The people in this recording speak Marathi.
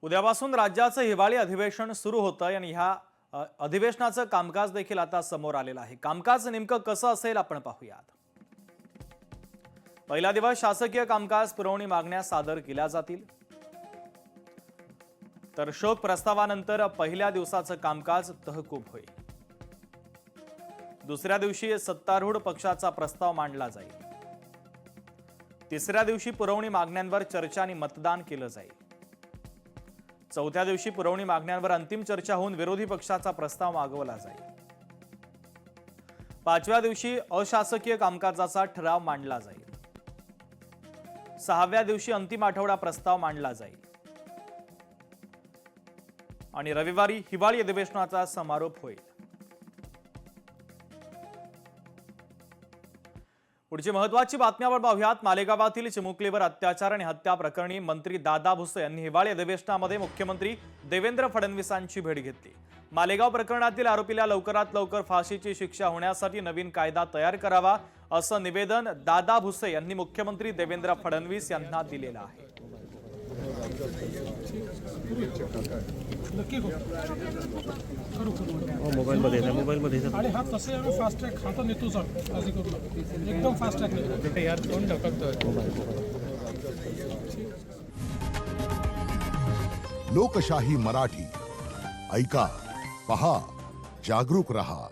उद्यापासून राज्याचं हिवाळी अधिवेशन सुरू होतं आणि ह्या अधिवेशनाचं कामकाज देखील आता समोर आलेलं आहे। कामकाज नेमकं कसं असेल आपण पाहूयात। पहिला दिवस शासकीय कामकाज पुरवणी मागण्या सादर केल्या जातील, तर शोक प्रस्तावानंतर पहिल्या दिवसाचं कामकाज तहकूब होईल। दुसऱ्या दिवशी सत्तारूढ पक्षाचा प्रस्ताव मांडला जाईल। तिसऱ्या दिवशी पुरवणी मागण्यांवर चर्चा आणि मतदान केलं जाईल। चौथ्या दिवशी पुरवणी मागण्यांवर अंतिम चर्चा होऊन विरोधी पक्षाचा प्रस्ताव मागवला जाईल। पाचव्या दिवशी अशासकीय कामकाजाचा ठराव मांडला जाईल। सहाव्या दिवशी अंतिम आठवडा प्रस्ताव मांडला जाईल आणि रविवारी हिवाळी अधिवेशनाचा समारोप होईल। पुढची महत्त्वाची बातमी आपण पाहूयात। मालेगावातील चिमुकलीवर अत्याचार आणि हत्या प्रकरणी मंत्री दादा भुसे यांनी हिवाळी अधिवेशनामध्ये मुख्यमंत्री देवेंद्र फडणवीसांची भेट घेतली। मालेगाव प्रकरणातील आरोपीला लवकरात लवकर फाशीची शिक्षा होण्यासाठी नवीन कायदा तयार करावा असं निवेदन दादा भुसे यांनी मुख्यमंत्री देवेंद्र फडणवीस यांना दिलेलं आहे। मोबाईल आणि हा तसे आम्ही फास्ट ट्रॅक खाता नेतो सर, काळजी करू नका, एकदम फास्ट ट्रॅक नेतो यार, तोंड ढकलतोय। लोकशाही मराठी ऐका, पहा, जागरूक रहा।